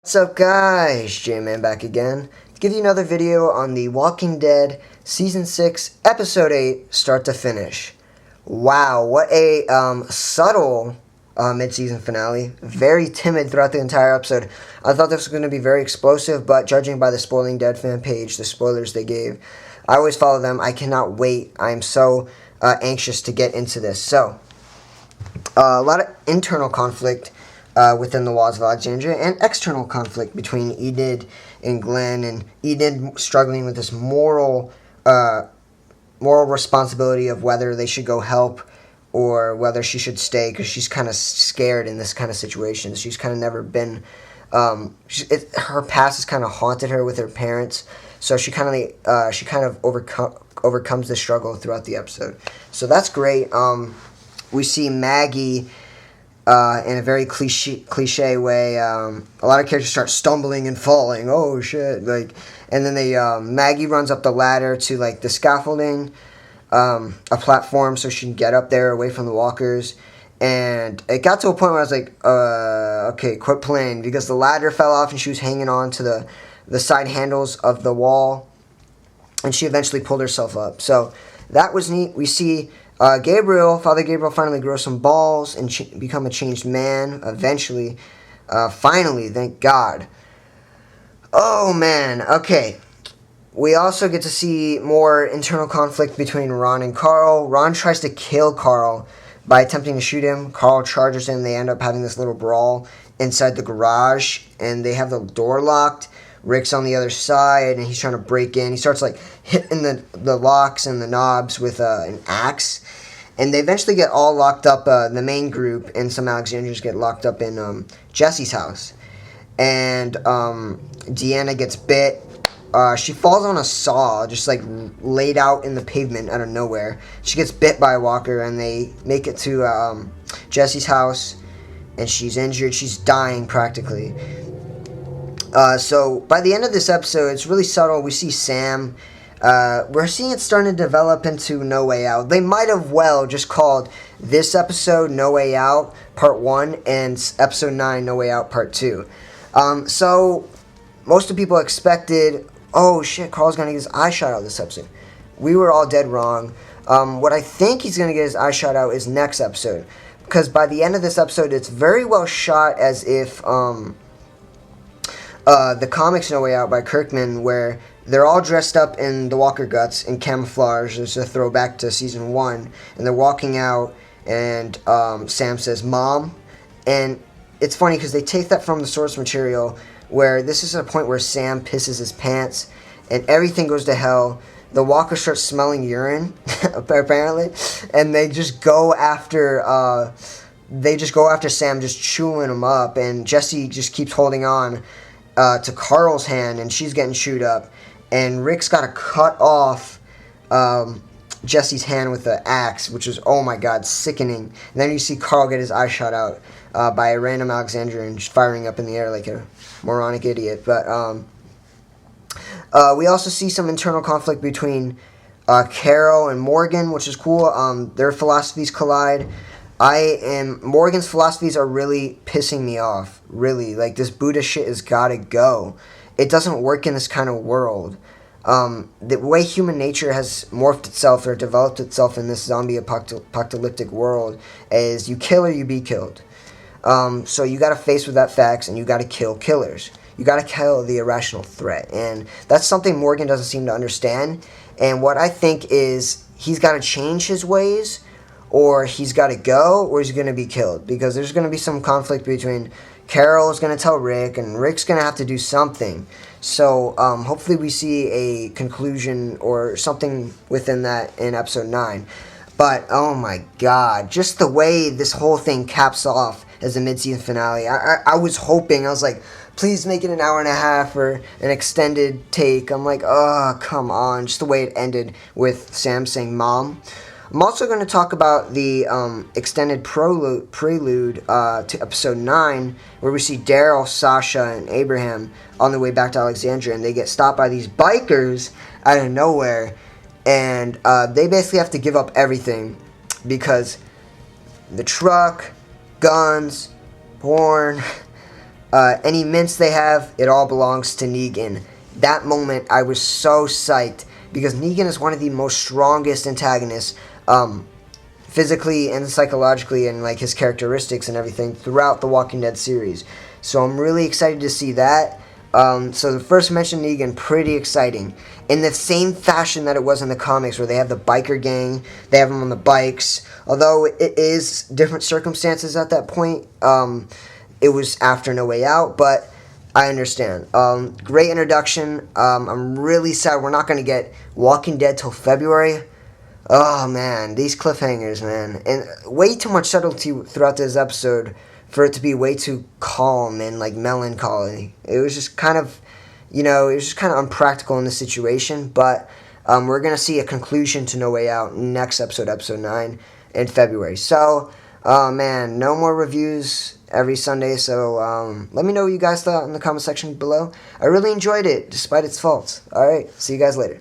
What's up guys, J-Man back again to give you another video on The Walking Dead Season 6, Episode 8, start to finish. Wow, what a subtle mid-season finale. Very timid throughout the entire episode. I thought this was going to be very explosive, but judging by the Spoiling Dead fan page, the spoilers they gave, I always follow them. I cannot wait. I am so anxious to get into this. So, a lot of internal conflict within the walls of Alexandria, and external conflict between Enid and Glenn, and Enid struggling with this moral responsibility of whether they should go help or whether she should stay, because she's kind of scared in this kind of situation. She's kind of never been, her past has kind of haunted her with her parents, so she kind of overcomes the struggle throughout the episode. So that's great. We see Maggie in a very cliche way. A lot of characters start stumbling and falling. Oh shit! And then Maggie runs up the ladder to the scaffolding, a platform, so she can get up there away from the walkers. And it got to a point where I was like, okay, quit playing, because the ladder fell off and she was hanging on to the side handles of the wall, and she eventually pulled herself up. So that was neat. We see Father Gabriel finally grows some balls and become a changed man eventually. Finally, thank God. Oh man, okay. We also get to see more internal conflict between Ron and Carl. Ron tries to kill Carl by attempting to shoot him. Carl charges him. They end up having this little brawl inside the garage, and they have the door locked. Rick's on the other side, and he's trying to break in. He starts hitting the locks and the knobs with an axe, and they eventually get all locked up. The main group and some Alexandrians get locked up in Jesse's house, and Deanna gets bit. She falls on a saw, just laid out in the pavement out of nowhere. She gets bit by a walker, and they make it to Jesse's house, and she's injured. She's dying practically. So by the end of this episode, it's really subtle. We see Sam. We're seeing it starting to develop into No Way Out. They might have just called this episode No Way Out Part 1 and Episode 9 No Way Out Part 2. So most of the people expected, oh shit, Carl's going to get his eye shot out this episode. We were all dead wrong. What I think he's going to get his eye shot out is next episode, because by the end of this episode, it's very well shot as if the comics No Way Out by Kirkman, where they're all dressed up in the Walker guts in camouflage. There's a throwback to season 1, and they're walking out, and Sam says, "Mom," and it's funny because they take that from the source material, where this is a point where Sam pisses his pants, and everything goes to hell. The Walker starts smelling urine, apparently, and they just go after Sam, just chewing him up, and Jesse just keeps holding on to Carl's hand, and she's getting chewed up, and Rick's got to cut off Jesse's hand with the axe, which is, oh my god, sickening. And then you see Carl get his eye shot out by a random Alexandrian just firing up in the air like a moronic idiot. But we also see some internal conflict between Carol and Morgan, which is cool. Their philosophies collide. Morgan's philosophies are really pissing me off. Really, this Buddha shit has gotta go. It doesn't work in this kind of world. The way human nature has morphed itself or developed itself in this zombie apocalyptic world is you kill or you be killed. So you gotta face with that facts, and you gotta kill killers. You gotta kill the irrational threat, and that's something Morgan doesn't seem to understand. And what I think is he's gotta change his ways, or he's got to go, or he's going to be killed. Because there's going to be some conflict between Carol is going to tell Rick, and Rick's going to have to do something. So hopefully we see a conclusion or something within that in Episode 9. But, oh my god, just the way this whole thing caps off as a mid-season finale. I was hoping, I was like, please make it an hour and a half or an extended take. I'm like, oh, come on. Just the way it ended with Sam saying, "Mom." I'm also going to talk about the extended prelude to Episode 9, where we see Daryl, Sasha, and Abraham on their way back to Alexandria, and they get stopped by these bikers out of nowhere, and they basically have to give up everything because the truck, guns, porn, Any mints they have, it all belongs to Negan. That moment, I was so psyched because Negan is one of the most strongest antagonists, physically and psychologically, and like his characteristics and everything throughout the Walking Dead series. So I'm really excited to see that. So the first mention Negan, pretty exciting. In the same fashion that it was in the comics, where they have the biker gang, they have them on the bikes. Although it is different circumstances at that point. It was after No Way Out, but I understand. Great introduction. I'm really sad we're not going to get Walking Dead till February. Oh man, these cliffhangers, man. And way too much subtlety throughout this episode for it to be way too calm and like melancholy. It was just kind of, it was just kind of unpractical in the situation. But we're going to see a conclusion to No Way Out next episode, episode 9, in February. So, man, no more reviews every Sunday. So let me know what you guys thought in the comment section below. I really enjoyed it, despite its faults. All right, see you guys later.